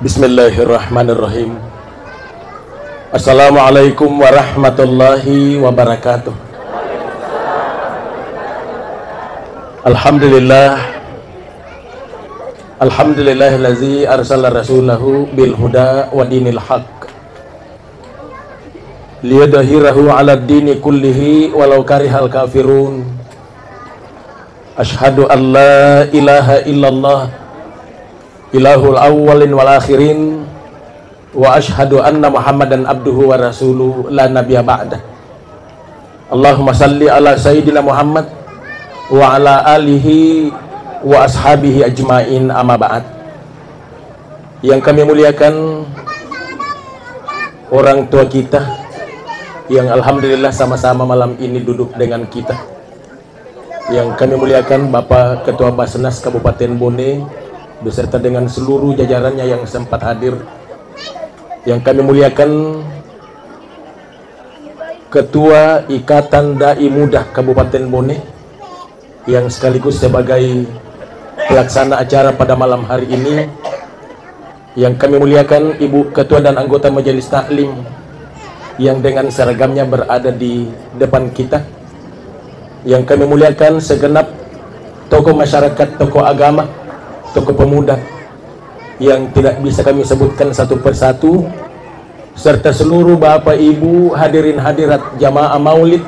Bismillahirrahmanirrahim. Assalamualaikum warahmatullahi wabarakatuh. Alhamdulillahillazi arsala rasulahu bil huda wa dinil haq liyudhhirahu 'ala ad-dini kullihi walau karihal kafirun. Asyhadu an la ilaha illallah ilahul awwalin wal akhirin wa asyhadu anna muhammadan abduhu wa rasuluhu la nabiyya ba'dah. Allahumma salli ala sayyidina Muhammad wa ala alihi wa ashabihi ajmain, amma ba'd. Yang kami muliakan orang tua kita yang alhamdulillah sama-sama malam ini duduk dengan kita. Yang kami muliakan Bapak Ketua Basnas Kabupaten Bone beserta dengan seluruh jajarannya yang sempat hadir. Yang kami muliakan Ketua Ikatan Dai Muda Kabupaten Bone yang sekaligus sebagai pelaksana acara pada malam hari ini. Yang kami muliakan Ibu Ketua dan anggota Majelis Taklim yang dengan seragamnya berada di depan kita. Yang kami muliakan segenap tokoh masyarakat, tokoh agama, tokoh pemuda yang tidak bisa kami sebutkan satu persatu, serta seluruh bapak ibu hadirin hadirat jamaah maulid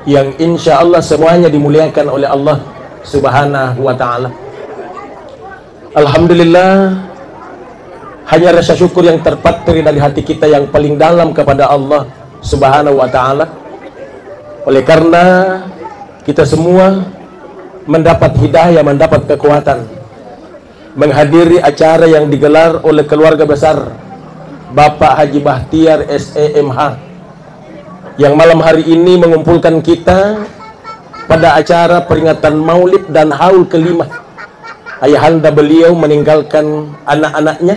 yang insya Allah semuanya dimuliakan oleh Allah subhanahu wa ta'ala. Alhamdulillah, hanya rasa syukur yang terpatri dari hati kita yang paling dalam kepada Allah subhanahu wa ta'ala. Oleh karena kita semua mendapat hidayah, mendapat kekuatan menghadiri acara yang digelar oleh keluarga besar Bapak Haji Bahtiar SEMH yang malam hari ini mengumpulkan kita pada acara peringatan maulid dan haul kelima ayahanda beliau meninggalkan anak-anaknya,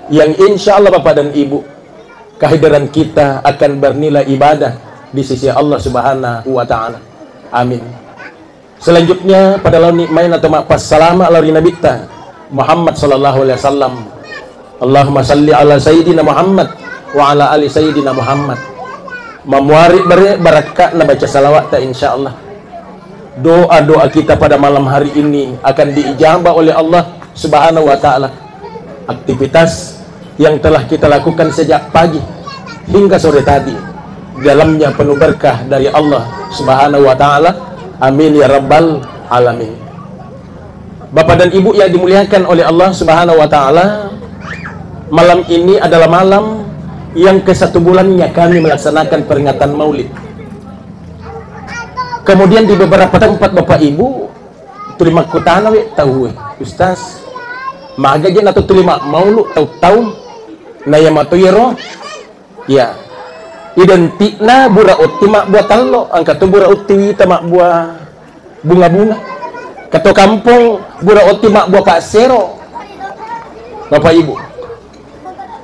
yang insya Allah Bapak dan Ibu, kehadiran kita akan bernilai ibadah di sisi Allah subhanahu wa ta'ala. Amin. Selanjutnya pada laun nikmain atau maaf salama ala rinabita Muhammad sallallahu alaihi wasallam. Allahumma salli ala sayyidina Muhammad wa ala ali sayyidina Muhammad. Memuari barakat na baca salawat ta insyaallah. Doa-doa kita pada malam hari ini akan diijabah oleh Allah subhanahu wa ta'ala. Aktivitas yang telah kita lakukan sejak pagi hingga sore tadi dalamnya penuh berkah dari Allah subhanahu wa ta'ala. Amin ya rabbal alamin. Bapak dan Ibu yang dimuliakan oleh Allah subhanahu wa ta'ala, malam ini adalah malam yang ke-1 bulannya kami melaksanakan peringatan maulid. Kemudian di beberapa tempat Bapak Ibu tulima kutana we tahu Ustaz magajen atau tulima maulud tahu na ya matuyero ya identikna bura uti mak buah tallo angkat bura uti tamak buah bunga-bunga kato kampung bura uti mak buah kasero. Bapak Ibu,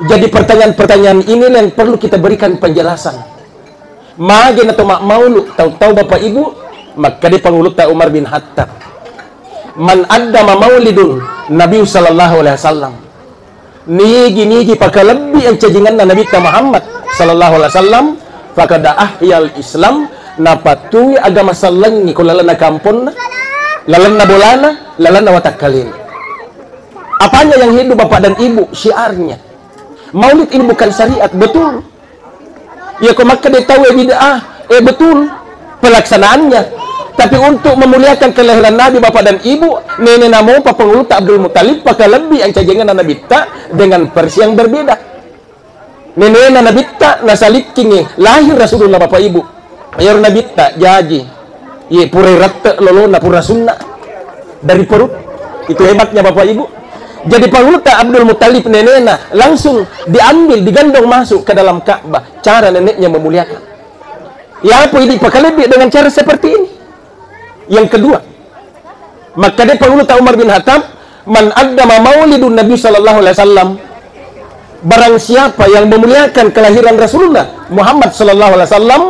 jadi pertanyaan-pertanyaan ini yang perlu kita berikan penjelasan. Magen atau mak maulud tahu Bapak Ibu, maka di pangulud ta Umar bin Khattab, man addama maulidun Nabi sallallahu alaihi wasallam, nigi pakalebbi yang cajingan na Nabi Muhammad sallallahu alaihi wasallam, fakada ahyal Islam, napatui agama sallangi kulalana kampun, lalana bolana, lalana watakalin. Apanya yang hidup Bapak dan Ibu? Syiarnya. Maulid ini bukan syariat, betul. Ya kok maka dia tahu bid'ah, betul pelaksanaannya. Tapi untuk memuliakan kelahiran Nabi Bapak dan Ibu, nenek namo Papangulu Abdul Muttalib pakai lebih yang cajangan Nabi ta dengan versi yang berbeda. Nenek Nabi ta nasalik kingi lahir Rasulullah Bapak Ibu. Ayar Nabi ta jaji. Ye pura ratta lolo na pura sunnah dari perut. Itu hebatnya Bapak Ibu. Jadi Panguluta Abdul Muttalib neneknya langsung diambil, digandong masuk ke dalam Ka'bah. Cara neneknya memuliakan. Ya apa ini pakai lebih dengan cara seperti ini. Yang kedua, maka dia Panguluta Umar bin Khattab, man addama maulidun Nabi sallallahu alaihi wasallam, barang siapa yang memuliakan kelahiran Rasulullah Muhammad sallallahu alaihi wasallam,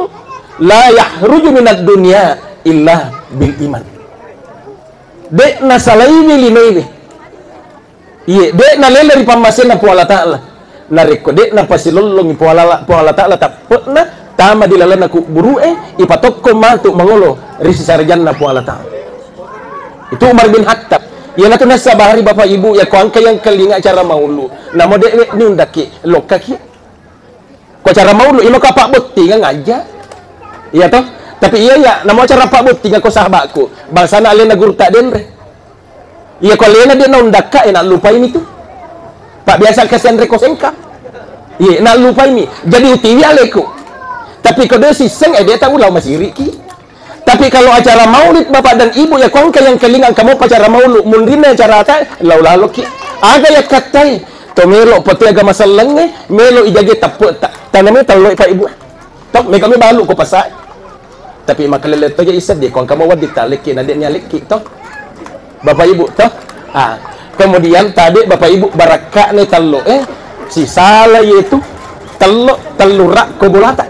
la yahruju minad dunya illa bil iman. Dek nasalaini limaini. Iya, dek na leleri pamasin na po Allah Ta'ala. Nareko dek na pasilolong po Allah Ta'ala tapos na tama dilala na buru ipatok ko matu mangolo risi sarjan na po Allah Ta'ala. Itu Umar bin Khattab. Yan nato nasa bahari Bapak Ibu ya ko ang kayang kalinga cara maulu. Namo dek ni undaki lokaki. Ko cara maulu imo ka pak bukti nga ngaja. Iya toh? Tapi iya ya namo cara pak bukti nga ko sahabatku. Bangsa na alena gurta den re. Iya ko lena dia na undaka nak lupa ini tuh. Pak biasa kasihan rekosengka. Iya nak lupa ini. Jadi utiwi aleku. Tapi kalau dia siseng dia tahu lah masih riki. Tapi kalau acara maulid bapak dan ibu ya kau yang kelingan kamu acara maulid mundina acara apa? Lalu ki. Aga ya katai. To melo pati agama salenge melo ijage taput tak. Tanamnya tahu pak ibu. Tok me kami balu ko pasai. Tapi makalele to isa dia kau kamu wadi taliki na dia nyaliki tok. Bapak Ibu toh. Kemudian tadi Bapak Ibu barakah nih telo si salah yaitu telurak kubulata.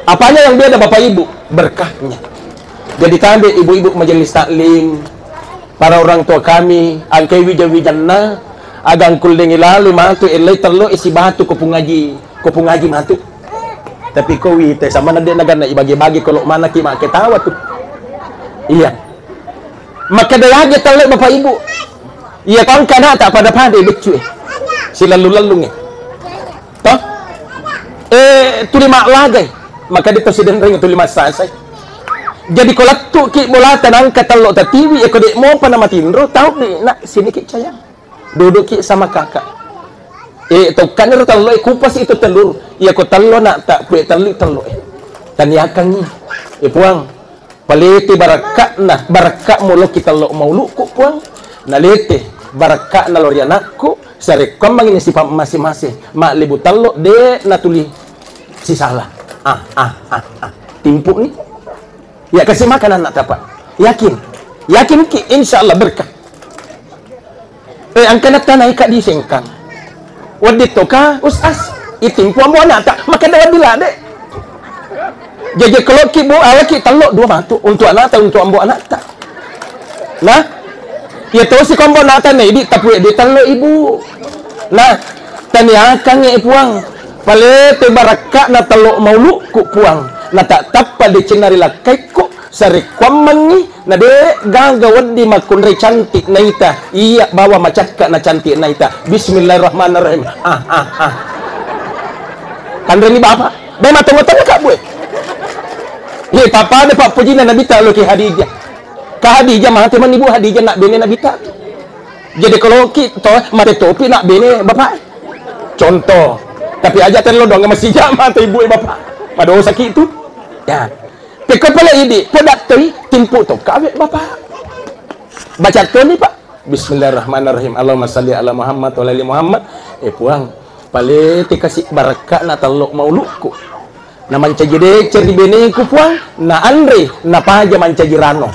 Apanya yang beda Bapak Ibu? Berkahnya. Jadi tadi ibu-ibu majelis taklim, para orang tua kami, angkai wijawijana, agang kulding ilalu matu ilai telo isi batu kupung ngaji matu. Tapi kowi teh sama nade nagana ibagi-bagi kalau mana ki mak ketawa tuh. Iya. Maka dayage talek Bapak Ibu. Iya kan kana tak pada pade becu. Si lalu-lalu toh tulima lagay. Maka dito si denring tulima sasay. Jadi kalau tu ki bola tanang katalo ta TV ko di mo pa na matindro tahu di nak sini ki sayang. Duduk ki sama kakak. To kanir talo kupas itu telur. Iya ko talo nak tak pue talo. Tanyakan ni. Puang palete barakak mulo kita lo maulu ku puang nalete barakak na lorianakku sare kamang ini sifat masing-masing mak libutan lo de natuli si salah timpuk nih ya kasih makan anak dapat yakin ki insyaallah berkah angkanat tanai kak disengkang wadit to ka usas itimpu ambo anak tak maka dapat bila dek. Jadi kalau kibu awak kita telok dua batu untuk anak atau untuk ambo anak tak. Nah, ya tahu si kombo anak tan ini tapi dia telok ibu. Nah, tanya akan nge puang. Pale te barakak na telok maulu ku puang. Na tak tapa di cenari lakai ku sari kwamangi na de gagawad di makunre cantik naita. Iya bawa macakak na cantik naita. Bismillahirrahmanirrahim. Kan ni bapak. Be matang-matang kak buat. Ye papa ada pak puji na Nabi ta lo ki Hadijah. Ka Hadijah mah teman ibu Hadijah nak bene Nabi ta. Jadi kalau ki to mate topi nak bene bapak. Contoh. Tapi aja telo dong masih jama te ibu bapak. Pada sakit itu. Ya. Peko pala ini podak tei timpu to kawe bapak. Baca to ni pak. Bismillahirrahmanirrahim. Allahumma salli ala Muhammad wa ala ali Muhammad. Puang. Pale te kasih barakah na talok maulukku. Na mancajide cerdi bene ku puang na Andre na paja mancajirano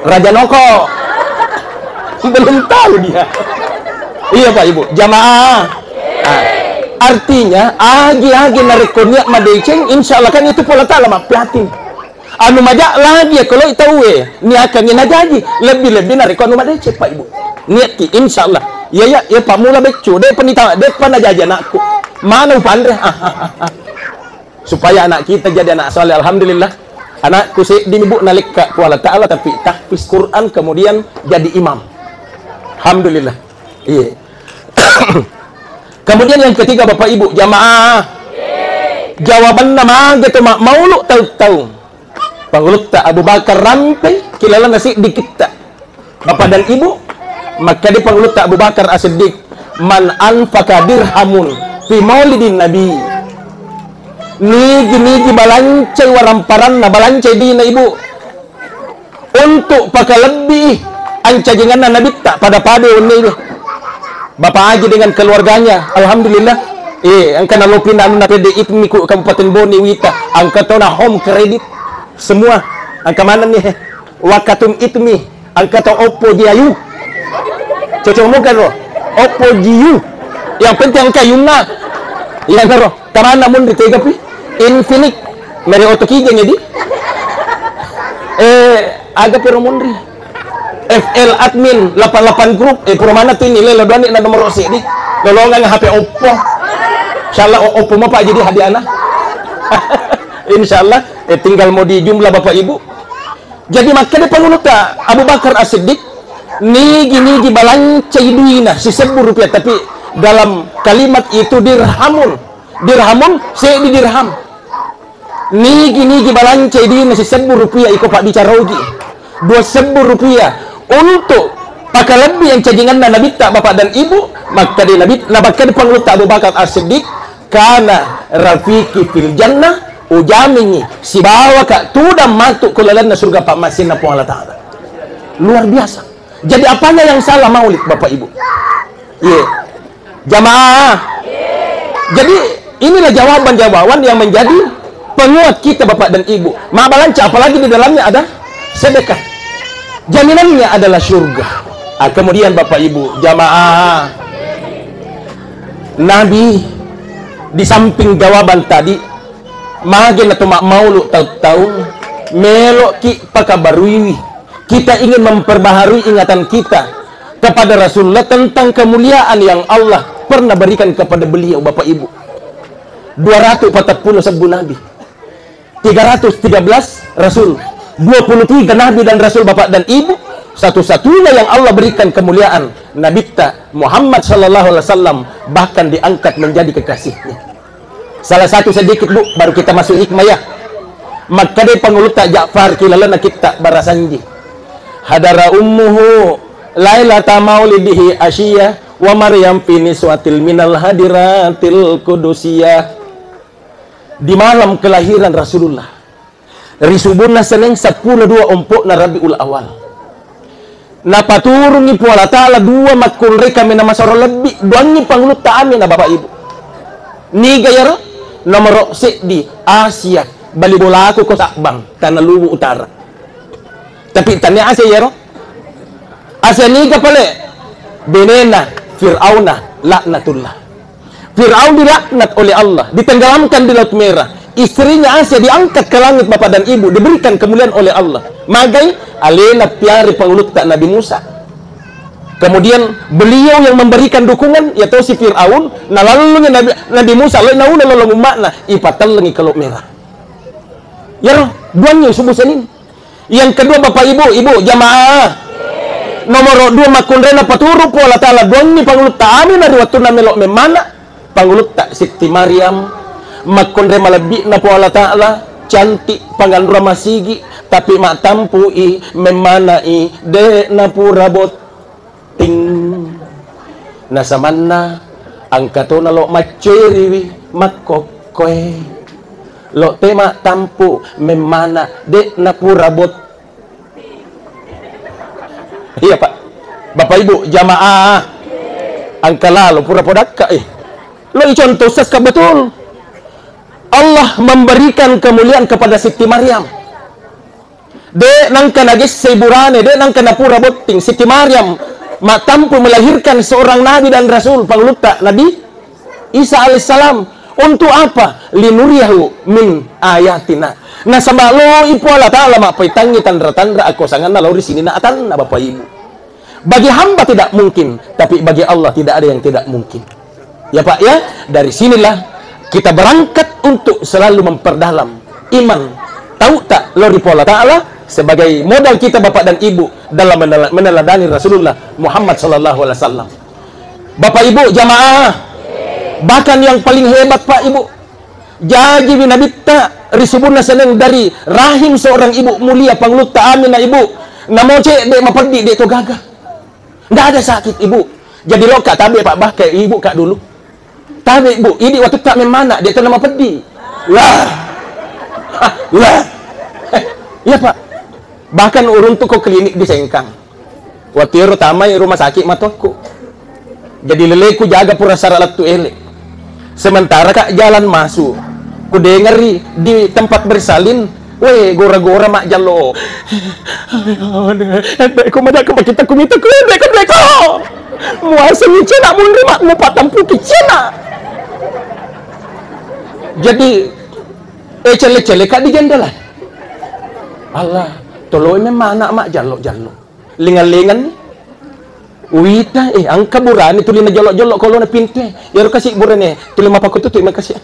Raja Noko belum tahu dia. Iya Pak Ibu jamaah artinya agi-agi narekonia madeceng insyaallah kan itu pola ta'ala mah platin anu majak lagi ya kalau tahu ni akan ngajaji lebih-lebih narekon anu madeceng Pak Ibu niat ki insyaallah ya pamula becu de penita de panajaja anakku mana upandre supaya anak kita jadi anak soleh. Alhamdulillah anakku si dibu nalika ku Allah Ta'ala tapi tahfiz Quran kemudian jadi imam. Alhamdulillah. Iya. Kemudian yang ketiga Bapak Ibu jamaah jawaban nama gitu maulu tahu pangulut tak Abu Bakar rampai kilala nasi dikit tak Bapak dan Ibu maka di pangulut tak Abu Bakar As-Siddiq man anfaqa dirhamun fi maulidin Nabi niji balancai waramparan na balancai di na ibu untuk pakai lebih ancajangan na nabi tak pada ini bapak Haji dengan keluarganya alhamdulillah angka nalupin na pede itmiku Kabupaten Boni Wita angka to na home credit semua angka mana nih wakatum itmi angka to Oppo Jiayu cocok muka roh Oppo Jiu yang penting angka yuna yang roh karena namun ditegapi Infinix mere oto kijeng di aga pero munri FL admin 88 grup pura mana tuh nilai lo doang na nomor si di lolongan HP Oppo insyaallah Oppo mau pak jadi hadiah anak insyaallah tinggal mau di jumlah bapak ibu. Jadi makanya panuluta Abu Bakar As-Siddiq nigi balancai duina si ₹1000 tapi dalam kalimat itu dirhamun saya di dirham nigi balancai duina si ₹1000 iko pak dicarogi ₹2.000 untuk pakai lebih yang cajangan nabi tak bapak dan ibu maka di nabi nabakan panuluta Abu Bakar As-Siddiq karena rafiki fil jannah ujamingi si bawa kak tudam matuk kulalan na surga pak masin na Allah Ta'ala. Luar biasa. Jadi apanya yang salah maulid bapak ibu? Jamaah. Jadi inilah jawaban-jawaban yang menjadi penguat kita bapak dan ibu. Ma'balanca apalagi di dalamnya ada sedekah. Jaminannya adalah surga. Kemudian bapak ibu jamaah, Nabi di samping jawaban tadi magen atau mak maulu tahu melok ki pakabarui kita ingin memperbaharui ingatan kita kepada Rasulullah tentang kemuliaan yang Allah pernah berikan kepada beliau bapak ibu. 241 Nabi, 313 Rasul, 23 Nabi dan Rasul bapak dan ibu. Satu-satunya yang Allah berikan kemuliaan Nabi Muhammad sallallahu alaihi wasallam bahkan diangkat menjadi kekasihnya. Salah satu sedikit bu, baru kita masuk hikmah ya. Maka dia panguluta Ja'far kilalana kita barasanji. Hadara ummuhu lailata maulidihi asyiyah wa Maryam fi niswatil minal hadiratil qudusiyah. Di malam kelahiran Rasulullah. Risubunna seneng 10 ompok na Rabiul Awal. Napaturungi pu Allah Ta'ala 2 makul reka mina masara lebih duangi panguluta amin na bapak ibu. Ni gayaro nomor di Asia bali bola aku ko sakbang tanah lubu utara tapi tanya Asia ya ro Asia ni ka pale benena Fir'auna laknatullah. Fir'aun dilaknat oleh Allah, ditenggelamkan di Laut Merah. Istrinya Asia diangkat ke langit bapak dan ibu, diberikan kemuliaan oleh Allah. Magai alena piari pangulut tak Nabi Musa. Kemudian beliau yang memberikan dukungan yaitu si Fir'aun nah lalu Nabi Musa lalu lalu makna ipatal lengi kalau merah ya roh duanya subuh senin. Yang kedua bapak ibu jamaah nomor 2 makunrena paturu po Allah Ta'ala duanya pangulut ta'ami na riwatu na melok memana pangulut tak Siti Maryam makunre malabik na po Allah Ta'ala cantik pangandura masigi tapi mak tampui memanai de na pura bot ting nasamanna angkato na lo maceri makokoy lo tema tampu memana de na pura bot. Iya pak bapak ibu jamaah angkala lo pura podakka lo contoh saska betul Allah memberikan kemuliaan kepada Siti Maryam de nangka nagis seiburane de nangka na pura boting Siti Maryam mak tampu melahirkan seorang nabi dan rasul pangluta Nabi Isa alaihissalam untuk apa? Linuriyahu min ayatina. Nah sama lo ipu Allah Ta'ala mak paitangi tandra-tandra aku sangan na lauri sini na atan na bapak ibu. Bagi hamba tidak mungkin, tapi bagi Allah tidak ada yang tidak mungkin. Ya pak ya, dari sinilah kita berangkat untuk selalu memperdalam iman. Tahu tak lo ipu Allah Ta'ala sebagai modal kita bapak dan ibu dalam meneladani Rasulullah Muhammad sallallahu alaihi wasallam. Bapak ibu jamaah, bahkan yang paling hebat pak ibu, jadi Nabi ta risubuna seneng dari rahim seorang ibu mulia panglut ta amin na ibu. Namo cek dek maperdi dek to gagah. Nggak ada sakit ibu. Jadi lo kak tabe pak bah kayak ibu kak dulu. Tabe ibu, ini waktu tak memana dia tu nama pedi. Lah. Lah. Ya pak. Bahkan urun tuh ke klinik di Sengkang waktu ramai rumah sakit matoku jadi leleku jaga pura saralat tu elek sementara kak jalan masuk ku dengeri di tempat bersalin weh gora-gora mak jalo ku madak ke kita kumita ku bleko muasa ni cina mun mak mu patampu ki cina jadi cele-cele kak di jendela Allah tolong memang anak mak jalo lingan-lingan uwita ang kaburan itu lina jolok-jolok kalau na pintu yaro kasi buran tuloy mapakututoy magkasi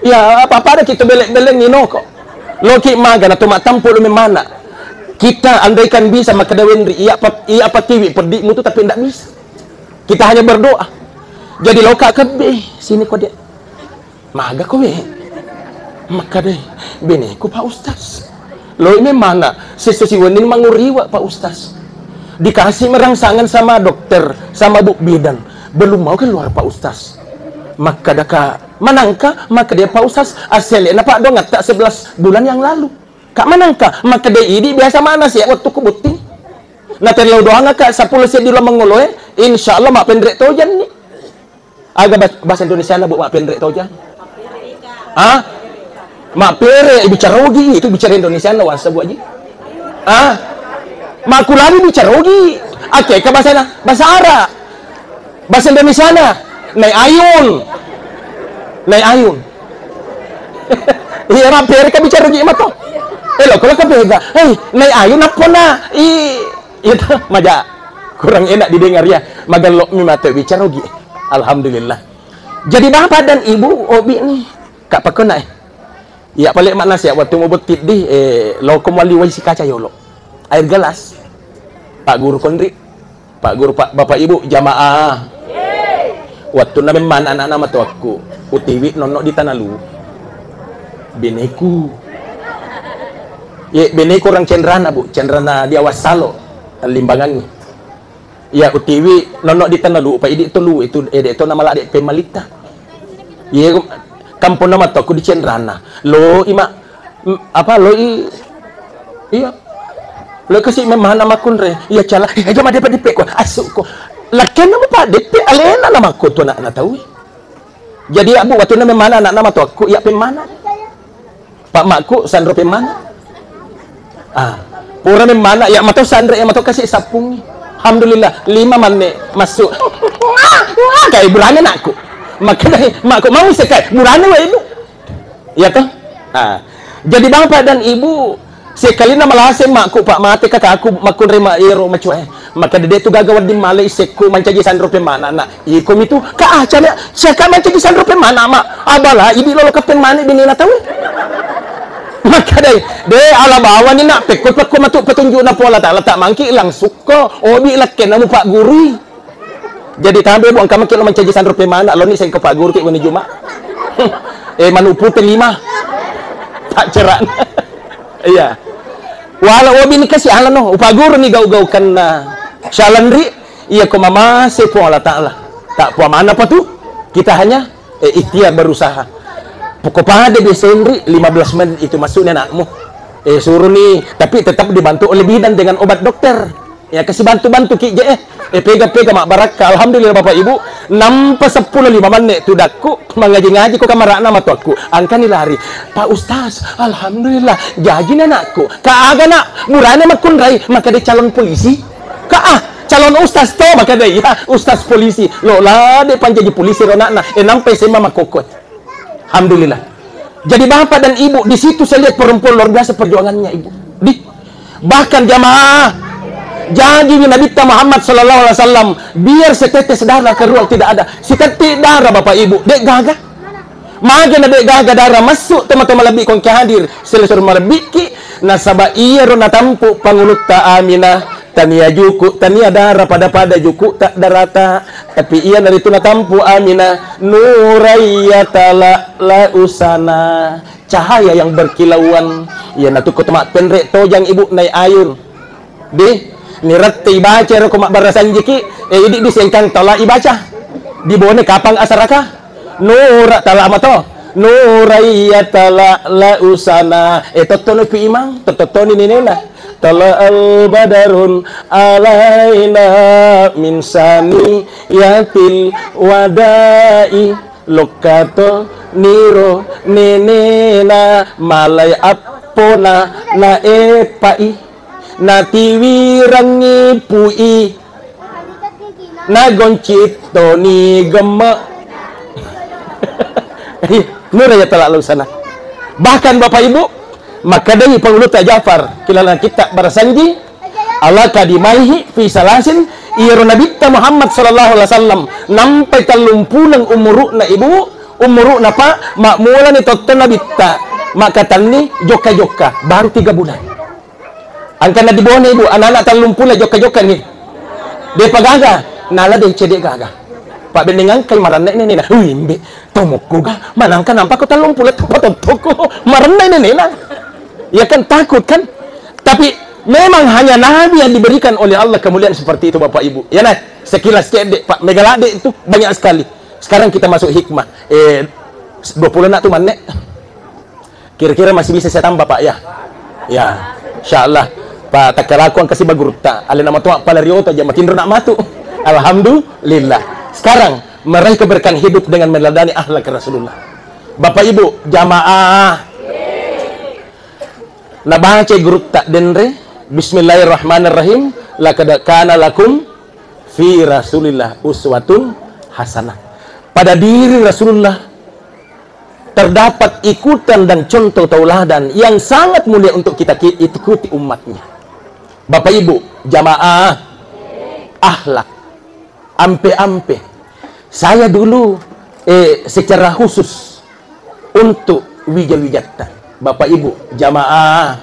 ya apa-apa kita beleng-beleng nino ko loki maga na tumatampo lumimana kita andaikan bisa makadawin iya patiwi perdi mutu tapi tidak bisa kita hanya berdoa jadi loka kabe sini ko dia maga ko maka deh bini ko pa ustaz lo ini mana sesiwanin manguriwa Pak Ustaz dikasih merangsangan sama dokter sama bu bidan belum mau keluar Pak Ustaz maka daka manangka maka dia Pak Ustaz asli na Pak dong tak 11 bulan yang lalu kak manangka maka dia ini biasa mana sih waktu kubuting na terlalu doang kak 10 sih di lo menguloy insyaallah mak pendrek tojan nih agak bahasa Indonesia na bu mak pendrek tojan mak pere bicara rogi itu bicara Indonesia na wasa bu aja mak kulani bicara rogi oke ke bahasa Arab bahasa Indonesia na nai ayun iya mak pere ka bicara rogi mah to lo kalau ka pega nai ayun apa na itu maja kurang enak didengar ya magalok mi mata bicara rogi alhamdulillah jadi bapak dan ibu obi nih kak pakona ya paling makna siya waktu mo butit di lo kumaliway si kaca yolo air gelas Pak Guru Kondri Pak Guru Bapak Ibu jamaah waktu na memang anak-anak matu aku utiwi nonok di tanalu bineku bineku orang cendrana bu cendrana di awas salo limbangan ni ya utiwi nonok di tanalu Pak Idi itu lu itu nama lade pemalita ya kampung nama tu aku di cendrana lo ima apa lo iya lo kasi memang nama kunre iya cala aja mah dapat dipek ko asuk ko lakian nama pak dipek alena nama ko tu nak tahu jadi abu waktu na memang anak nama tu aku iya pemana pak makku sandro pemana pura memang ya matau sandro ya matau kasih sapung alhamdulillah 5 mane masuk kayak berani nakku makanya makku mau sekali murane wa ibu ya toh jadi bapak dan ibu sekali na malase makku pak mate kakakku makun rema ero macue maka dede tu gagawad di malay sekku mancaji sandro pemana na ikom itu ka acana siaka mancaji sandro pemana ma abala ibi lolo ka pemana binina tahu maka de ala bawa ni nak pekot ko matuk petunjuk na pola tak letak mangki langsung ko obi lakken namu pak guru jadi tambe buang kamu kilo mencaji sandro pemana lo ni saya ke Pak Guru ke wani Juma manupu pelima tak cerak iya walau obi ni kasih ala no Pak Guru ni gau-gau kan syalandri iya ko mama se po Allah Ta'ala tak po mana apa tu kita hanya ikhtiar berusaha pokok pada Desember 15 menit itu masuk anakmu suruh nih tapi tetap dibantu oleh bidan dengan obat dokter ya kasih bantu-bantu ki pega-pega mak baraka alhamdulillah bapak ibu nampak 10-5 menit tudakku mengaji-ngaji ko kamar nama tu aku angkani lari Pak Ustaz alhamdulillah jaji anakku kaaga nak murane makun rai maka dia calon polisi calon ustaz to maka dia ya ustaz polisi lo lah dia panjaji polisi ronakna nampai sema makokot alhamdulillah jadi bapak dan ibu di situ saya lihat perempuan luar biasa perjuangannya ibu bahkan jamaah jadi Nabi Muhammad sallallahu alaihi wasallam biar setetes darah keluar tidak ada setetes darah bapak ibu dek gagah maga na dek gagah darah masuk teman-teman lebih kon hadir selesai malebiki nasaba iya rona tampu pangulut ta aminah tania juku tania darah pada juku tak darata tapi iya dari itu natampu aminah nurayatala la usana cahaya yang berkilauan ya natukut mak pendrek tojang ibu nai ayun di nirati baca ro kumak barasan jiki idi disengkang tala ibaca di bone kapang asaraka nura tala amato nurayatala la usana totono pi imang totoni ninena tala al badarun alaina min sani yatil wadai lokato niro nenena malay apona na epai natiwirangi pui nagoncit toni gemek nuraya telak lu sana bahkan bapak ibu maka dari Pangulo Ja'far kilala kita barasanji ala kadimaihi fi salasin iyaro nabita Muhammad sallallahu alaihi wasallam nampai talumpulang umuruna ibu umuruna pa makmula ni totten nabita maka tanni joka-joka baru 3 bulan angkana di bawah ibu anak-anak talumpula joka-joka ni dia pagaga nala dia cedek gaga pak bendengan kay marana ini na wimbe tomokku ga manangka nampak ko talumpula toko marana ini na ya kan takut kan, tapi memang hanya Nabi yang diberikan oleh Allah kemuliaan seperti itu Bapak Ibu. Ya nah, sekilas cedek Pak Megalade itu banyak sekali. Sekarang kita masuk hikmah. 20 nak tuh manek. Kira-kira masih bisa saya tambah Pak ya? Ya, insyaallah. Pak takalaku ang kasih bagurta. Ale nama tuak palariota aja makin nak matu. Alhamdulillah. Sekarang meraih keberkahan hidup dengan meneladani akhlak Rasulullah. Bapak Ibu, jamaah nabaca grup tak denre bismillahirrahmanirrahim laqad kana lakum fi rasulillah uswatun hasanah. Pada diri Rasulullah terdapat ikutan dan contoh tauladan yang sangat mulia untuk kita ikuti umatnya. Bapak Ibu jamaah akhlak ampe-ampe saya dulu secara khusus untuk wijal-wijata Bapak Ibu jamaah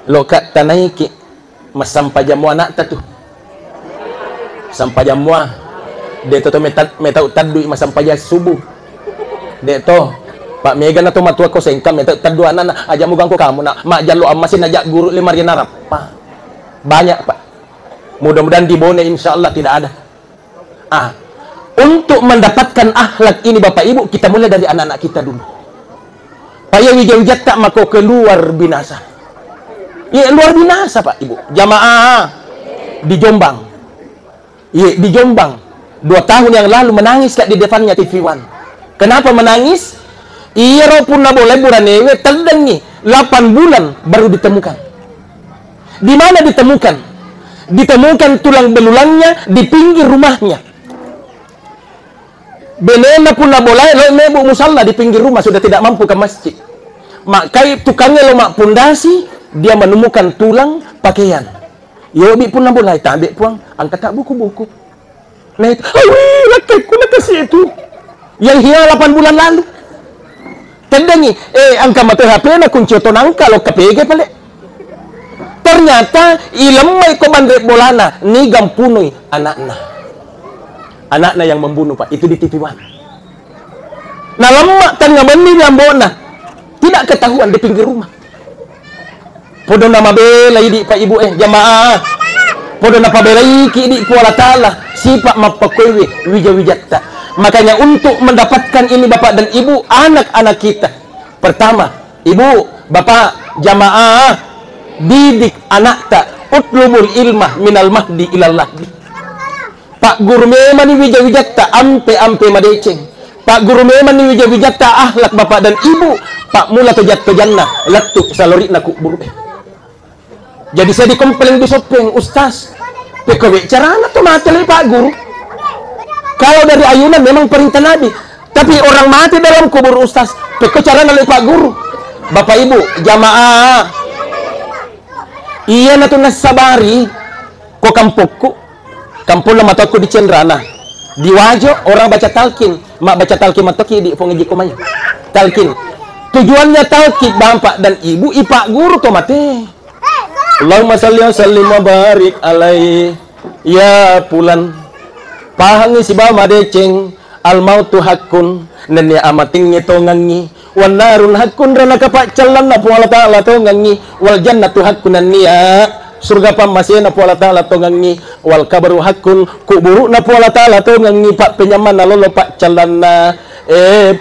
lokat tanaiki masampa jamu anak tatu sampai jamua de to meta taddu masampa jas subuh de to Pak Mega na to matua ko sengkam meta taddu anak aja mugang ko kamu nak mak jallo amasin aja guru 5 narap Pak banyak Pak mudah-mudahan di Bone insyaallah tidak ada untuk mendapatkan akhlak ini Bapak Ibu kita mulai dari anak-anak kita dulu. Paya wijat tak mako keluar binasa. Ya luar binasa Pak Ibu. Jamaah di Jombang. Ya di Jombang 2 tahun yang lalu menangis kak di depannya TV One. Kenapa menangis? Iya pun na boleh buranewe terdengi 8 bulan baru ditemukan. Di mana ditemukan? Ditemukan tulang belulangnya di pinggir rumahnya. Benena pun na boleh lo nebu musalla di pinggir rumah sudah tidak mampu ke masjid. Makai tukangnya lo mak pundasi dia menemukan tulang pakaian. Yobi pun na boleh tabik puang angkat tak buku-buku. Nah itu, lakai ku na kasi itu. Yang hilang 8 bulan lalu. Tendangi, angka mata HP na kunci otonangka lo kapege pale. Ternyata ilemay ko mandre bolana ni gampunoy anakna. Anakna yang membunuh Pak, itu di TV One. Nah lemak tan ngabeni nyambona. Tidak ketahuan di pinggir rumah. Podo nama bela di Pak Ibu jamaah. Podo nama bela iki di kuala ta'ala. Sifat mapakwewe wija-wijatta. Makanya untuk mendapatkan ini Bapak dan Ibu, anak-anak kita. Pertama, Ibu, Bapak, jamaah, didik anak tak. Utlubul ilmah minal mahdi ilal lahdi. Pak guru memang ni wija-wijatta ampe-ampe madeceng. Pak guru memang ni wija-wijatta akhlak Bapak dan Ibu. Pak mula tojat jannah letuk salori nak kubur. Jadi saya dikomplain di sopeng Ustaz. Pekowe cara anak tuh mati lagi Pak guru. Kalau dari ayunan memang perintah Nabi. Tapi orang mati dalam kubur Ustaz. Peko cara nalai Pak guru. Bapak Ibu jamaah. Iya natu nasabari. Ko kampukku. Kampung lama aku di Cendrana. Di Wajo orang baca talqin. Mak baca talqin matoki di fongeji komanya. Talqin. Tujuannya talqin bapak dan ibu ipak guru to mate. Allahumma shalli wa sallim wa barik alaihi. Ya pulan. Pahangi si ba madeceng al mautu hakkun nenya amating ngetongangi wan narun hakkun rana kapak calan na Allah taala tongangi wal jannatu hakkun niya surga pamasena Allah taala tongangi wal kabaru hakkun kuburu na Allah taala tongangi pak penyaman na lolo pak calanna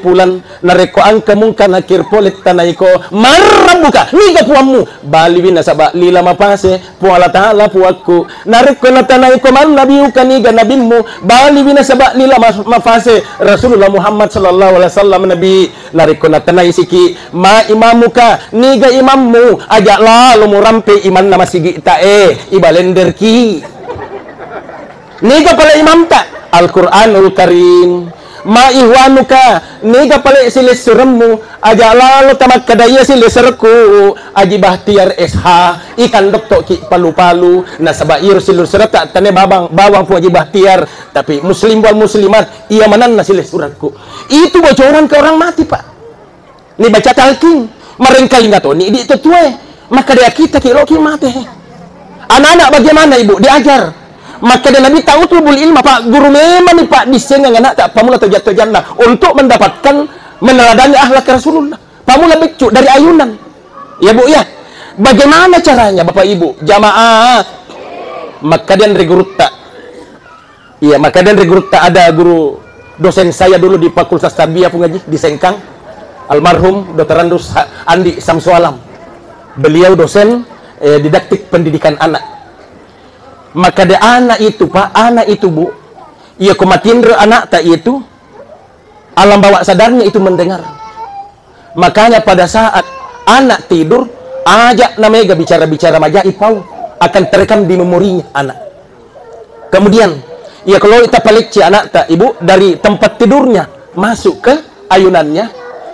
pulan nareko angka mungkan akhir polit tanaiko marrabuka niga puamu bali wina sabak lila mapase Allah taala puaku nareko na tanaiko man nabiuka niga nabimmu bali wina sabak lila mafase Rasulullah Muhammad sallallahu alaihi wasallam nabi nareko na tanai siki ma imamuka niga imammu ajak lalu murampe iman nama sigi ta ibalenderki niga pala imam ta Al-Quranul Karim Maihwanuka niga pala silis suremmu aja lalu tamak kadaya silis serku aji bahtiar SH ikan doktor ki palu-palu na sabair silur surat tak tane bawang pu aji bahtiar tapi muslim wal muslimat ia manan na silis suratku itu bocoran ke orang mati pak ni baca talqin merengkai ngato ni di tetue maka dia kita kira ki mati anak-anak bagaimana ibu diajar maka dia Nabi tahu tulbul ilma pak guru memang nih pak disengang anak tak pamula terjatuh jannah untuk mendapatkan meneladani akhlak Rasulullah pamula becuk dari ayunan ya bu ya bagaimana caranya bapak ibu jamaah maka dia regurutta iya maka dia regurutta ada guru dosen saya dulu di Fakultas Tarbiyah pengaji di Sengkang almarhum Dr. Andus Andi Samsualam beliau dosen didaktik pendidikan anak maka dia anak itu pak anak itu bu ia kumatindra anak tak itu alam bawah sadarnya itu mendengar makanya pada saat anak tidur ajak namanya bicara-bicara majaib pau akan terekam di memorinya anak kemudian ia kalau kita peleci anak tak ibu dari tempat tidurnya masuk ke ayunannya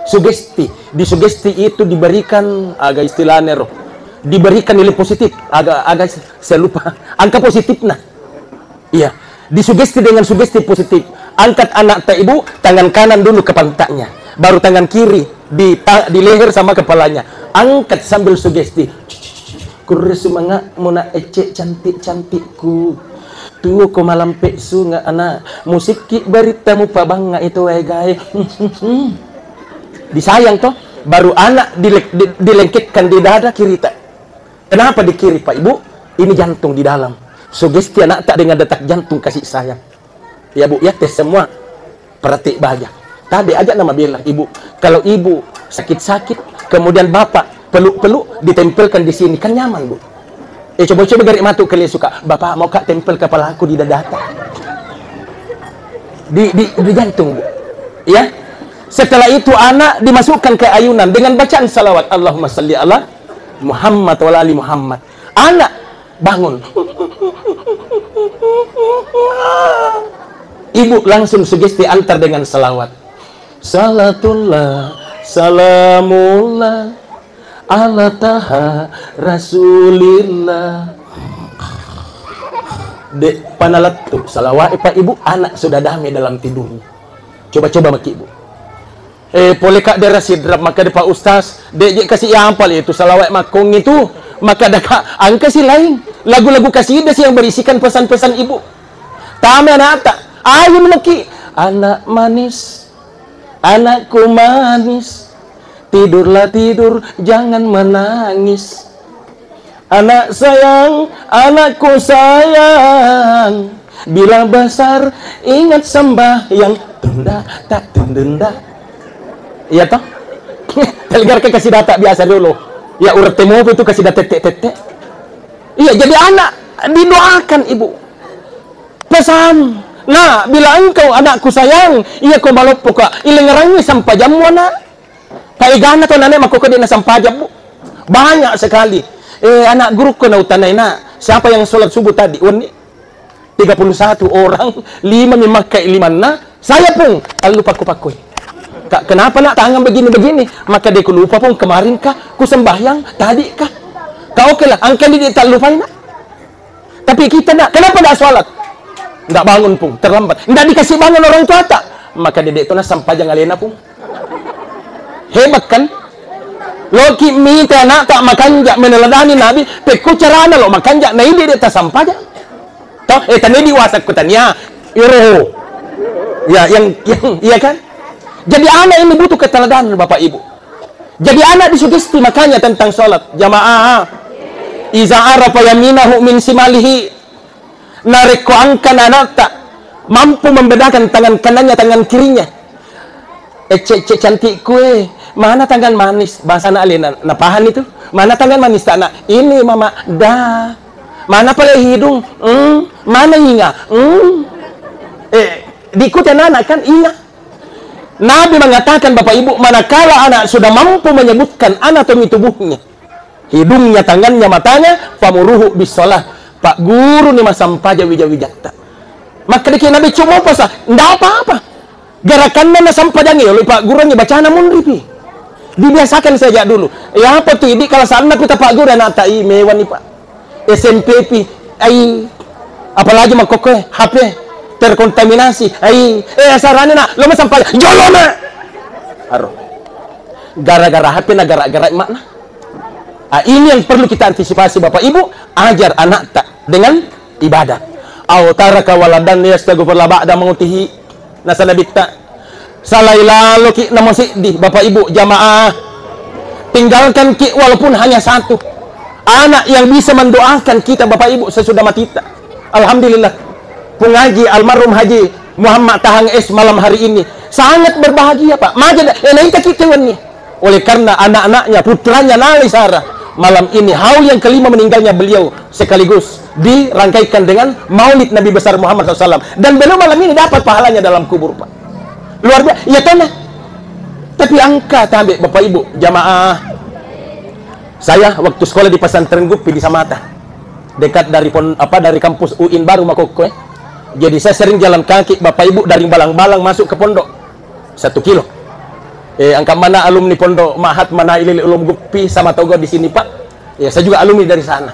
sugesti di sugesti itu diberikan agak istilahnya roh diberikan nilai positif agak saya lupa angka positif nah iya disugesti dengan sugesti positif angkat anak tak ibu tangan kanan dulu ke pantatnya baru tangan kiri di leher sama kepalanya angkat sambil sugesti kurus semangat muna ecek cantikku tuh ko malam peksu nga anak musik ki beritamu pa bangga itu gay disayang toh baru anak dilengketkan di dada kiri tak kenapa di kiri pak ibu ini jantung di dalam sugesti anak tak dengan detak jantung kasih sayang ya bu ya tes semua perhati bahagia tadi aja nama bilang ibu kalau ibu sakit-sakit kemudian bapak peluk-peluk ditempelkan di sini kan nyaman bu coba-coba garik matu kalian suka bapak mau kak tempel kepala aku di dada di jantung bu ya setelah itu anak dimasukkan ke ayunan dengan bacaan salawat Allahumma salli ala Muhammad wa ali Muhammad anak bangun ibu langsung sugesti antar dengan salawat salatullah salamullah ala taha rasulillah dek panalat tuh salawat pak ibu anak sudah damai dalam tidurnya coba-coba maki ibu boleh kak daerah sidrap maka ada pak ustaz dek kasih yang ampal itu salawat makong itu maka ada kak angka si lain lagu-lagu kasidah yang berisikan pesan-pesan ibu tame anak tak ayo meneki anak manis anakku manis tidurlah tidur jangan menangis anak sayang anakku sayang bila besar ingat sembahyang tunda tak tunda iya toh telingar ke kasih data biasa dulu ya urat temu itu kasih data tete iya jadi anak didoakan ibu pesan nah bila engkau anakku sayang iya kau malopoka ilengerangi sampai jam mana paigana to nane makuka di na sampajab bu banyak sekali anak guru ko na utanay na siapa yang sholat subuh tadi wani 31 orang 5 memakai 5 na saya pun lupa pakoy kenapa nak tangan begini-begini maka dia lupa pun kemarin kah ku sembahyang tadi kah kau oke lah angka dia tak lupain nak tapi kita nak kenapa tak sholat nggak bangun pun terlambat nggak dikasih bangun orang tua tak maka dia itu nak sampajang alena pun hebat kan lo ki minta nak tak makan jak meneladani nabi peku carana lo makan jak na ini dia tak sampajang toh tani di wasak kutanya iro ya yang iya kan. Jadi anak ini butuh keteladanan bapak ibu. Jadi anak disugesti makanya tentang sholat jamaah. Iza arafa yaminahu min simalihi. Narik ko angkan anak tak mampu membedakan tangan kanannya tangan kirinya. Cek cantik kue. Mana tangan manis? Bahasa anak alina napahan itu. Mana tangan manis tak nak? Ini mama dah. Mana pala hidung? Mana inga? Diikuti anak kan inga. Nabi mengatakan bapak ibu manakala anak sudah mampu menyebutkan anatomi tubuhnya hidungnya tangannya matanya famuruhu bisolah pak guru nih masampaja wijawijata maka dikira Nabi cuma pasah ndak apa-apa Gerakan mana sampadangi oleh Pak Gurunya bacaan namun ripi. Dibiasakan saja dulu. Ya apa tuh ini kalau sana kita Pak Guru anak tak mewah nih Pak. SMP pi ai apalagi makokoy HP terkontaminasi ai sarane nak lo sampai jolona aro gara-gara HP na gara-gara makna. Ini yang perlu kita antisipasi Bapak Ibu, ajar anak tak dengan ibadah. Au taraka waladan yastaghfir la ba'da mautihi nasanabita salai lalu ki namun di Bapak Ibu jamaah, tinggalkan ki walaupun hanya satu anak yang bisa mendoakan kita Bapak Ibu sesudah mati kita. Alhamdulillah pengaji almarhum Haji Muhammad Tahang S malam hari ini sangat berbahagia Pak. Majid kita nih oleh karena anak-anaknya putranya Nali Sarah malam ini haul yang kelima meninggalnya beliau sekaligus dirangkaikan dengan maulid Nabi besar Muhammad SAW, dan beliau malam ini dapat pahalanya dalam kubur Pak. Luar biasa ya tanah. Tapi angka tambah Bapak Ibu jamaah, saya waktu sekolah di pesantren Gupi di Samata dekat dari dari kampus UIN baru Makoko jadi saya sering jalan kaki Bapak Ibu dari Balang-Balang masuk ke pondok 1 kilo. Angka mana alumni pondok Mahat mana Ilil Ulum Gupi sama Togo di sini Pak. Ya saya juga alumni dari sana.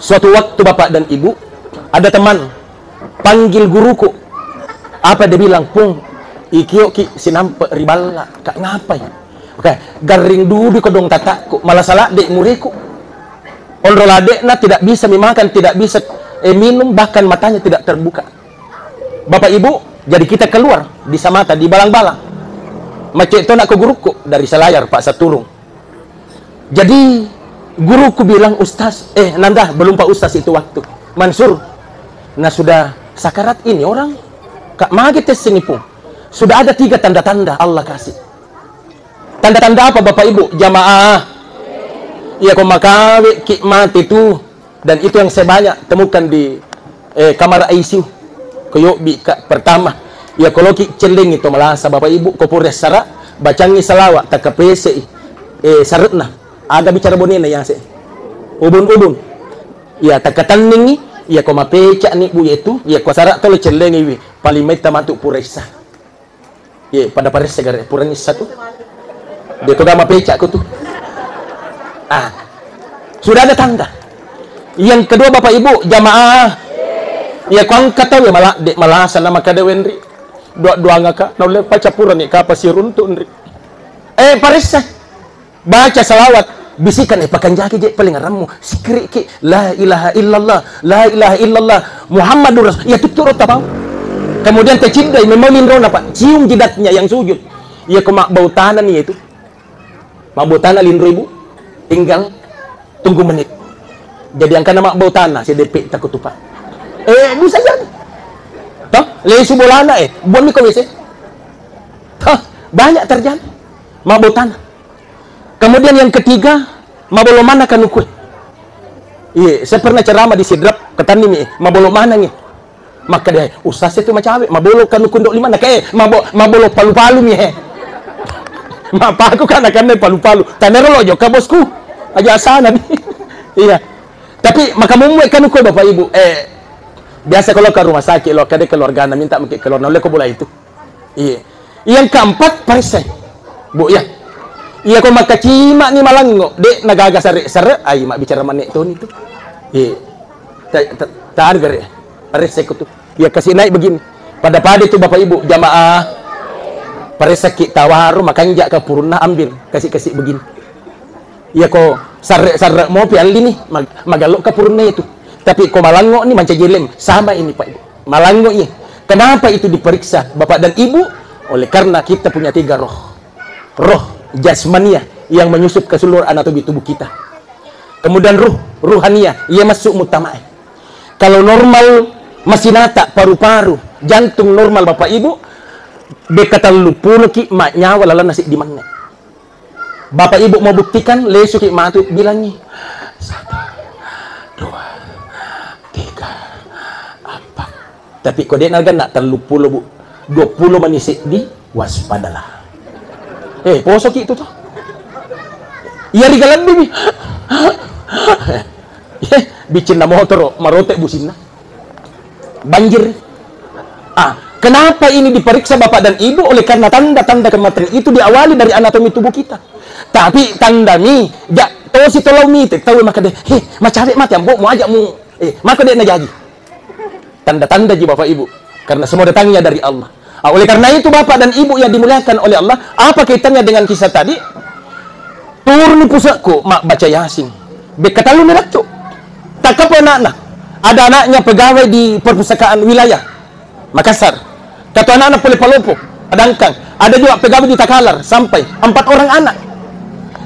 Suatu waktu Bapak dan Ibu ada teman panggil guruku. Apa dia bilang, "Pung, ikio ki sinampe ribala, kak ngapain?" Oke, garing dulu kodong tataku, malah salah dek mureku. Onrolade na tidak bisa memakan, tidak bisa minum, bahkan matanya tidak terbuka. Bapak Ibu, jadi kita keluar di Samata di Balang-Balang. Macet itu nak ke guruku dari Selayar Pak Satulung. Jadi guruku bilang, "Ustaz, Nanda belum Pak Ustaz itu waktu. Mansur, nah sudah sakarat ini orang kak magi tes sini pun. Sudah ada 3 tanda-tanda Allah kasih." Tanda-tanda apa Bapak Ibu jamaah? Ya kau makawi kikmat itu, dan itu yang saya banyak temukan di kamar ICU koyo bi pertama. Ya kalau ki celeng itu malasa Bapak Ibu kopores sara bacangi salawat tak kepese saretna ada bicara bonena yang se ubun-ubun ya tak kataning ya ko mapeca ni bu itu ya ko sara tole celeng wi palimay tamatu puresa ya pada pares segara purani satu dia to da mapeca ko tu sudah ada tanda. Yang kedua Bapak Ibu jamaah ya kau kata ya malasa nama kadewenri dua ngaka naule pacapuran ni kapasirun tu nri parisa baca salawat bisikan pakan jaki je paling ngaramu sikri ki la ilaha illallah la ilaha illallah Muhammadur Rasul ya tuturo tabau. Kemudian tercindai memolin rona Pak cium jidatnya yang sujud ya ke mak bau tanah nih itu mak bau tanah lindro Ibu tinggal tunggu menit jadi angka nama bau tanah si DP takut tuh Pak bisa jadi toh lesu bolana bon mi komisi toh banyak terjadi mabau tanah. Kemudian yang ketiga mabolo mana kan ukui saya pernah ceramah di Sidrap ketani mi mabolo mana nih maka dia usah itu macam mabolo kan ukun dok lima nak mabolo palu-palu mi mapa aku kan akan palu-palu tanero lojo ka bosku aja sana iya tapi maka mumuai kan ukui Bapak Ibu biasa kalau ke rumah sakit lo kade keluarga na minta mungkin keluar oleh ko bola itu iya. Yang keempat parisay Bu ya iya ko makacima ni malango de nagaga sare ay mak bicara manik to nito iya taar gare parisay ko tu ya kasih naik begini pada itu Bapak Ibu jamaah parisay ki tawaru makanja ka puruna ambil kasih begini iya ko sare mo pian lini magalok ka puruna itu. Tapi kok malango ini manca jelem sama ini Pak Ibu. Malango ini. Kenapa itu diperiksa Bapak dan Ibu? Oleh karena kita punya 3 roh. Roh jasmania yang menyusup ke seluruh anatomi tubuh kita. Kemudian ruhania yang masuk mutamai. Kalau normal masih nata paru-paru, jantung normal Bapak Ibu, dekatan lupulo ki nyawa lala nasi di mana. Bapak Ibu mau buktikan lesu ki matu bilangnya 1 2 3 4 tapi kau dia naga nak 30 Bu 20 manisik di waspadalah posok itu tuh iya rigalan bibi bikin na motor marote busina banjir Kenapa ini diperiksa bapak dan ibu? Oleh karena tanda-tanda kematian itu diawali dari anatomi tubuh kita. Tapi tanda mi, si tolong mi, tahu maka deh, macam mati ambo mau ajak mu, maka dia nak jadi. Tanda-tanda ji bapak ibu, karena semua datangnya dari Allah. Oleh karena itu bapak dan ibu yang dimuliakan oleh Allah, apa kaitannya dengan kisah tadi? Turun pusatku, mak baca Yasin. Bekatalu meraktu. Tak apa anak-anak. Ada anaknya pegawai di perpustakaan wilayah Makassar. Kata anak-anak boleh Palopo, Adangkang. Ada juga pegawai di Takalar, sampai 4 orang anak.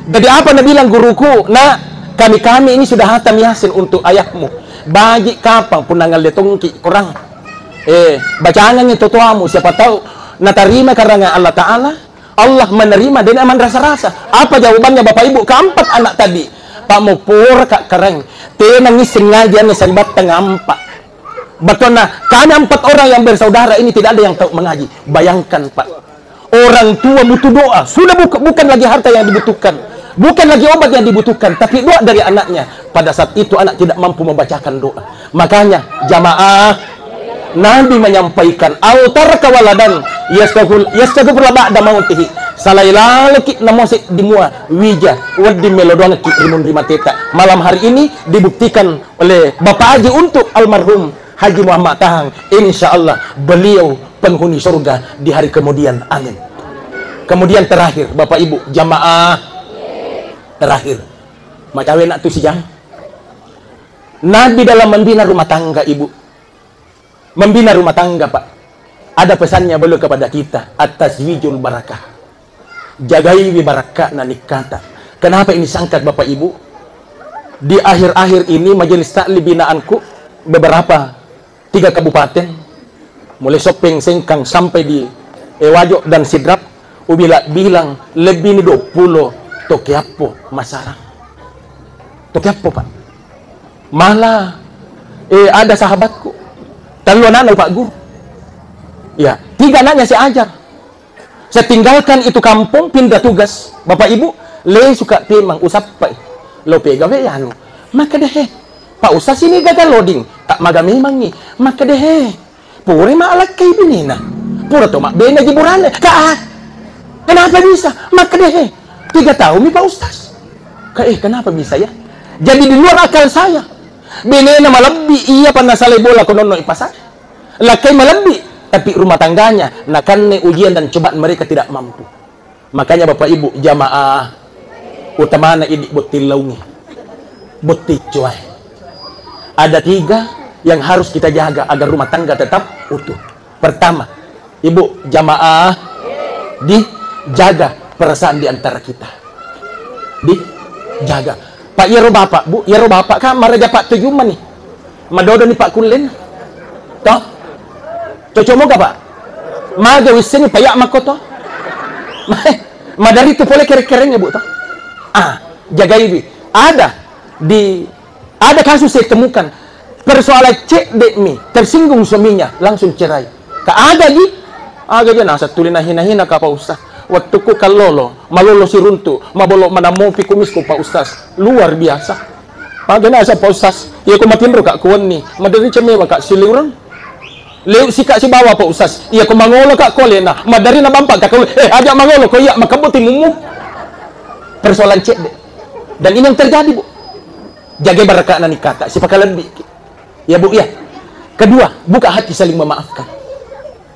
Jadi apa nak bilang guruku? Nak, kami ini sudah hatam Yasin untuk ayahmu. Bagi kapang punangal letongki kurang. Bacaannya itu tuamu, siapa tahu natarima karena Allah Ta'ala. Allah menerima dan aman rasa-rasa. Apa jawabannya bapak ibu? Keempat anak tadi. Pak mupur kak kereng. Tenangis sengaja nesambat tengampak. Betul nah, kami 4 orang yang bersaudara ini tidak ada yang tahu mengaji. Bayangkan Pak, orang tua butuh doa. Sudah bukan lagi harta yang dibutuhkan, bukan lagi obat yang dibutuhkan, tapi doa dari anaknya. Pada saat itu anak tidak mampu membacakan doa. Makanya jamaah, Nabi menyampaikan, "Autaraka waladan yastaghfir ba'da mautihi." Salailalaki namosik dimua wija wadi melodong ki rimun rimateta. Malam hari ini dibuktikan oleh Bapak Haji untuk almarhum Haji Muhammad Tahang. Insya Allah beliau penghuni surga di hari kemudian. Amin. Kemudian terakhir Bapak Ibu jamaah, terakhir macam enak tuh sejam. Nabi dalam membina rumah tangga ibu, membina rumah tangga Pak, ada pesannya beliau kepada kita, at-tazwijul barakah. Jagai barakah na nikata. Kenapa ini sangkat Bapak Ibu? Di akhir-akhir ini majelis taklim binaanku beberapa 3 kabupaten, mulai Sopeng, Sengkang sampai di Wajo dan Sidrap, bilang lebih ni 20 tokiapo masarang. Tokiapo Pak. Malah ada sahabatku, taluan anak Pak Guru. Ya, 3 anaknya saya ajar. Saya tinggalkan itu kampung, pindah tugas. Bapak Ibu, le suka memang usap Pak. Lo pegawe ya anu. Maka deh, Pak Ustaz ini gagal loading. Tak maga memang nih. Maka deh, pure ma alat kayak ini nah. Pura to mak bena jiburane. Kak, kenapa bisa? Maka deh, 3 tahun nih Pak Ustaz. Kenapa bisa ya? Jadi di luar akal saya. Benena malebih iya panasale bola konono ipasar. Lakai malebih. Tapi rumah tangganya, nakan ujian dan cobaan mereka tidak mampu. Makanya Bapak Ibu jamaah, utamana ini butil laungi, butil cuai. Ada 3 yang harus kita jaga agar rumah tangga tetap utuh. Pertama, Ibu jamaah, dijaga perasaan di antara kita. Dijaga. Pak Yero Bapak, Bu, Yero Bapak kan maraja Pak Tujuman nih. Madodo nih Pak Kulen. Toh? Cocok mo ka Pak? Magawis ni payak makoto. Madari itu boleh kere-kerenya Bu toh. Jaga ibu. Ada kasus saya temukan persoalan cek dekmi tersinggung suaminya langsung cerai. Ada nasa tulina hina-hina ka Pak Ustaz. Waktu ku kalolo malolo si runtu mabolo manamo pikumisku Pak Ustaz. Luar biasa. Nasa Pak Ustaz. Iya ko matinro ka kuwan ni. Madari cemewa ka siliuran. Leo si bawa Pak Ustaz. Iya ko mangolo kak ko lena. Madari na bampak kak. Ajak mangolo ko iya makabuti mumu. Persoalan cek deh. Dan ini yang terjadi Bu. Jaga barakah na nikata. Si pakalandi. Ya Bu ya. Kedua, buka hati saling memaafkan.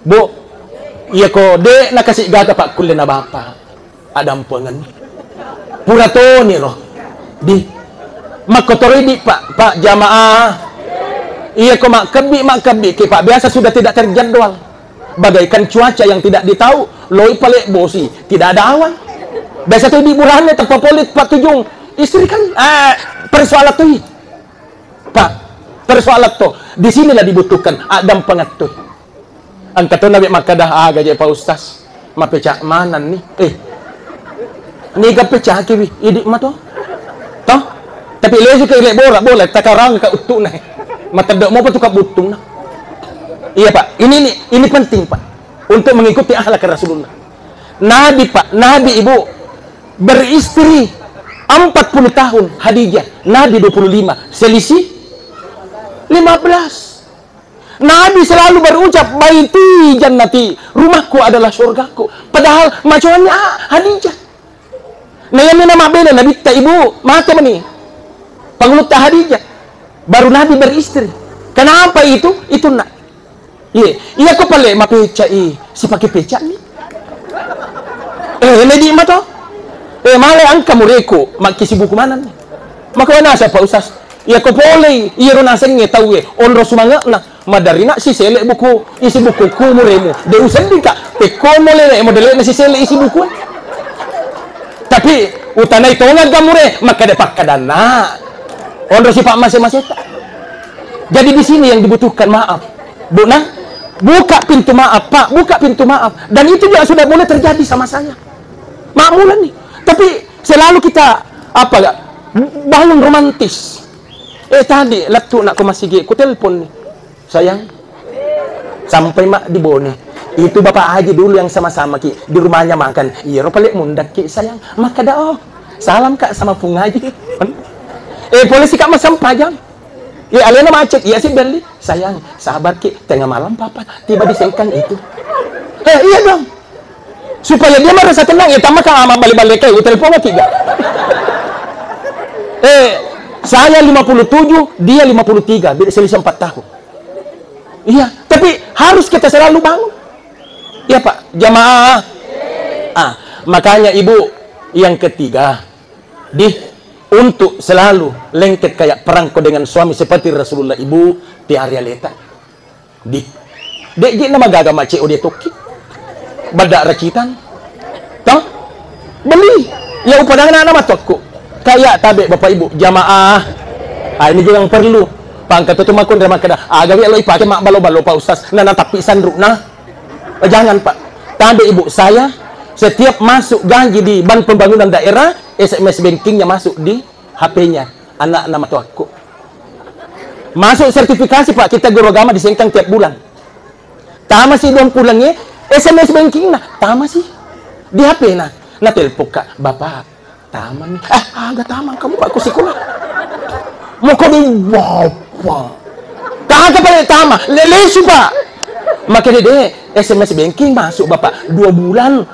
Bu, iya ko de nakasih gata Pak kulen na bapa. Ada ampunan. Pura to ni loh. Di makotori di Pak jamaah. Iya ko makabi Pak biasa sudah tidak terjadwal. Bagaikan cuaca yang tidak ditahu, loi pale bosi, tidak ada awan. Biasa tuh di burane terpopolit Pak Tujung. Istri kan persoalan tuh. Pak, persoalan tuh. Di sinilah dibutuhkan adam pengatuh. Angkat nabi makadah gaje Pak Ustaz. Mapecak manan nih. Ni gapecak kiwi, idik ma to. Toh? Tapi lesi ke ilek bola takarang ka utuh nah. Matadok mau petukar butung nah. Iya Pak, ini penting Pak untuk mengikuti akhlak Rasulullah. Nabi Pak, Nabi Ibu beristri 40 tahun, Khadijah, Nabi 25, selisih 15. Nabi selalu berucap, baiti jannati, rumahku adalah surgaku. Padahal macuannya Hadijah. Nah yang nama bela Nabi tak ibu, maka ni pangulut tak Hadijah. Baru Nabi beristri. Kenapa itu? Itu nak. Iya ko pala mapeca si pakai peca ni. Lady mato. Male ang kamureko magkisibuku manan ni. Maka nasa pa usas. Iya ko pole, iya ro nasen nge tahu onro sumanga na madarina si sele buku isi buku kumuremu. De usan di ka te komo le modele na si sele isi buku. Tapi utanay to nga gamure makadepak kadana. Onro si Pak Maseta. Jadi di sini yang dibutuhkan maaf. Bu nah, buka pintu maaf, Pak, buka pintu maaf. Dan itu juga sudah mulai terjadi sama saya. Makmulan nih. Tapi selalu kita apa ya? Bangun romantis. Tadi laptu nak ko masigi, ko telepon nih. Sayang. Sampai mak di bone. Itu Bapak Haji dulu yang sama-sama ki di rumahnya makan. Iya, ro pelik mundak ki sayang. Maka dah salam Kak sama Pung Haji. Polisi Kak masam pajang. Ya alena macet. Iya sih beli. Sayang, sabar ki. Tengah malam Papa tiba di sengkang itu. Iya dong. Supaya dia merasa tenang. Tama ka ama balik-balik kayak telepon ki gak. Saya 57, dia 53, selisih 4 tahun. Iya, tapi harus kita selalu bangun. Iya Pak, jamaah. Makanya ibu yang ketiga, untuk selalu lengket kayak perangko dengan suami seperti Rasulullah ibu tiar realita. Dek nama gaga mace ode toki. Badak racitan. Toh? Beli. Ya upadang nama toko. Kayak tabe Bapak Ibu jamaah. Ini juga yang perlu. Pangkat itu makun drama kada. Gawi lo ipake mak balo-balo Pak Ustaz. Tapi sandru jangan Pak. Tabe Ibu saya setiap masuk janji di ban pembangunan daerah, SMS bankingnya masuk di HP-nya. Anak nama tuaku. Masuk sertifikasi Pak, kita guru agama disengkang tiap bulan. Tama sih dong pulangnya, SMS banking tama sih. Di HP na telepon Kak, Bapak. Taman. Agak taman kamu Pak kusikulah. Mau kau di bapak. Kagak pada tama, lesu Pak. Maka dia SMS banking masuk Bapak 2 bulan.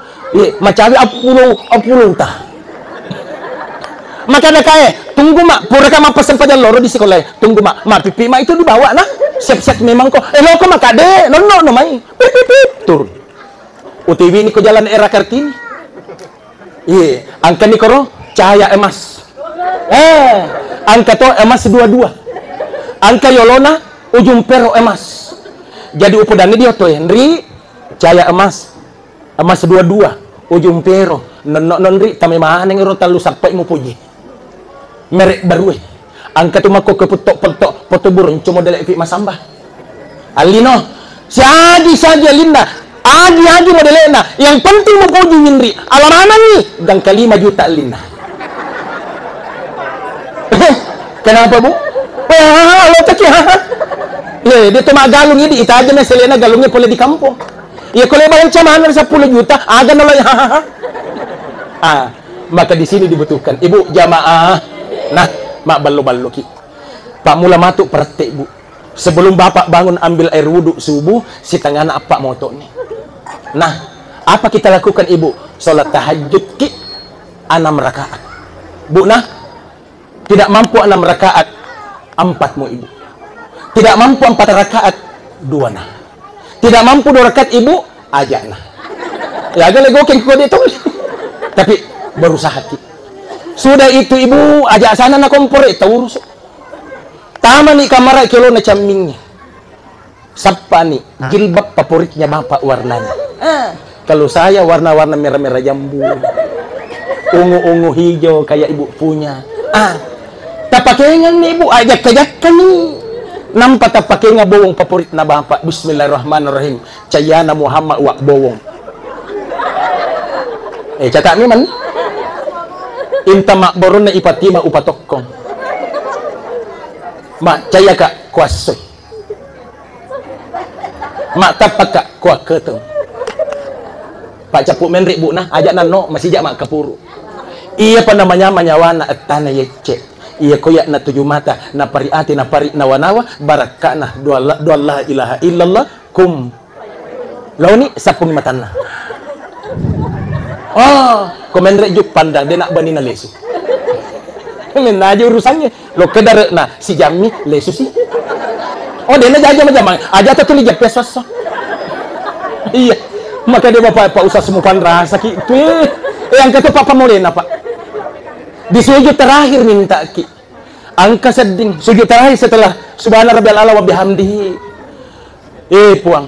Macam apuluh tah. Maka ada kayak tunggu mak, pura kama pesan pada loro di sekolah. Tunggu mak pipi mak itu dibawa siap-siap memang kok. Lo kok mak ade, no mai. Pip turun. UTV ini ke jalan era Kartini. Angka ni koro cahaya emas. Angka to emas 22. Angka Yolona ujung pero emas. Jadi upodane dia to Henry cahaya emas 22 ujung pero nonri tame mana ngero talu sampai mo puji. Merek baru angka tu mako ke petok foto burung cuma delek fi masambah. Alino siadi saja Linda. Agi modelena. Yang penting mau puji Henry. Alamana nih? Dan ke 5 juta Linda. Kenapa Bu? Lo taki dia tuh mak galung ini. Ita aja na selena galungnya boleh di kampung. Ya kalau bayar camanan 10 juta. Aga nolay. Maka di sini dibutuhkan. Ibu jamaah. Mak balo-balo ki. Pak mula matuk praktek Bu. Sebelum Bapak bangun ambil air wudhu subuh. Si tangan apa moto nih. Apa kita lakukan Ibu? Sholat tahajud ki 6 rakaat. Bu tidak mampu 6 rakaat 4 mu Ibu. Tidak mampu 4 rakaat 2 Tidak mampu 2 rakaat Ibu ajak ya agak legokin kode itu. Tapi berusaha ki. Sudah itu Ibu ajak sana kompor itu urus. Tama nih kamar kilo na cammingnya. Sapa nih jilbab favoritnya Bapak warnanya. Kalau saya warna-warna merah-merah jambu, ungu-ungu hijau kayak Ibu punya. Tapakengan nih Ibu ajak-ajakkan nih. Nampak tapakengan bowong favorit na Bapak. Bismillahirrahmanirrahim. Cayana Muhammad wak bowong. Cakap ni man. Inta mak boron na ipatima upatokong. Mak caya kak kuasoy. Mak tapak kak kuak keteng. Pak capuk menrik Bu ajak nano masih jak mak kapuru. Iya apa namanya manyawana etana yece. iya koyak na 7 mata na pariati na pari nawa-nawa barakana dua la ilaha illallah kum launi 10 matan na. Oh, komendre juk pandang dia nak bani na lesu. Men aja urusannya. Lo kedar na si Jami lesu sih. Oh, dia na jaja macam aja tak tuli jepe sosok. Iya. Maka dia bapak usah semua rasa gitu. Yang kata Papa Molena, Pak. Di sujud terakhir minta ki. Angka seding sujud terakhir setelah subhana rabbiyal a'la wa bihamdihi. Puang.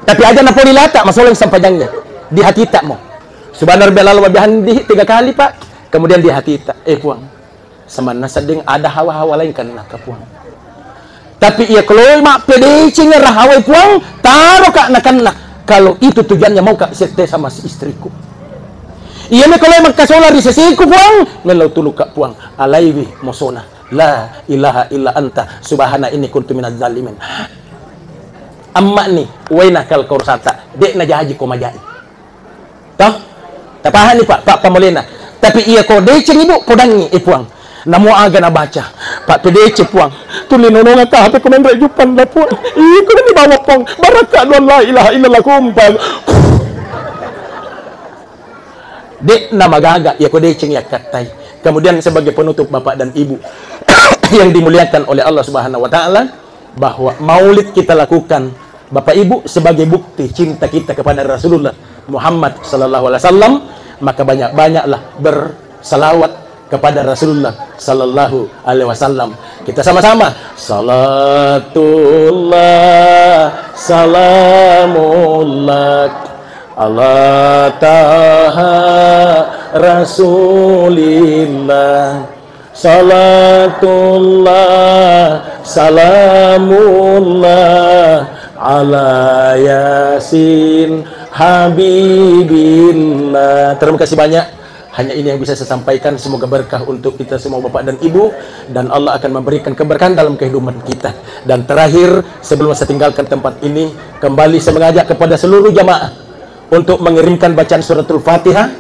Tapi aja na poli lata masalah yang sampajangnya. Di hati tak mau. Subhana rabbiyal a'la wa bihamdihi 3 kali, Pak. Kemudian di hati tak. Puang. Semana seding ada hawa-hawa lain kan nak puang. Tapi ia kalau mak pede cingnya rahawai puang, taruh kak nak. Kalau itu tujuannya mau kak sete sama si istriku. Iya me kalau mak kasola di sesiku puang, melau tulu kak puang. Alaihi mosona. La ilaha illa anta subhana inni kuntu minaz zalimin. Amma ni waina kal korsata. Dek na jahaji ko majai. Toh? Tapahan ni Pak Pamolena. Tapi ia ko deceng ibu podangi puang. Namo aga na baca Pak PDC puang tuli nononga ka hape komendra jupan la puang ko ni bawa puang baraka la ilaha illallah kumpang dek na magaga ya ko deceng ya katai. Kemudian sebagai penutup Bapak dan Ibu yang dimuliakan oleh Allah Subhanahu wa taala, bahwa maulid kita lakukan Bapak Ibu sebagai bukti cinta kita kepada Rasulullah Muhammad sallallahu alaihi wasallam, maka banyak-banyaklah bersalawat kepada Rasulullah sallallahu alaihi wasallam. Kita sama-sama salatullah salamullah ala taha rasulillah salatullah salamullah ala yasin habibillah. Terima kasih banyak. Hanya ini yang bisa saya sampaikan. Semoga berkah untuk kita semua Bapak dan Ibu, dan Allah akan memberikan keberkahan dalam kehidupan kita. Dan terakhir, sebelum saya tinggalkan tempat ini, kembali saya mengajak kepada seluruh jamaah untuk mengirimkan bacaan suratul Fatihah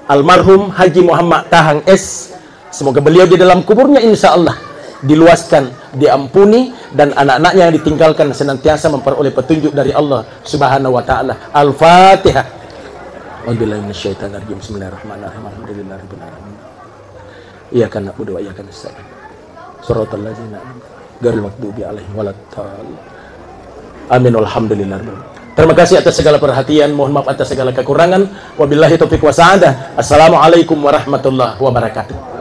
almarhum Haji Muhammad Tahang S. Semoga beliau di dalam kuburnya insya Allah diluaskan, diampuni, dan anak-anaknya yang ditinggalkan senantiasa memperoleh petunjuk dari Allah Subhanahu wa taala. Al-Fatihah. Wabillahi minasyaitonir rajim. Bismillahirrahmanirrahim. Alhamdulillahirabbil alamin. Iyyaka na'budu wa iyyaka nasta'in. Shiratal ladzina ghairil maghdubi 'alaihim waladdallin. Amin. Alhamdulillah. Terima kasih atas segala perhatian. Mohon maaf atas segala kekurangan. Wabillahi taufiq wa sa'adah. Assalamualaikum warahmatullahi wabarakatuh.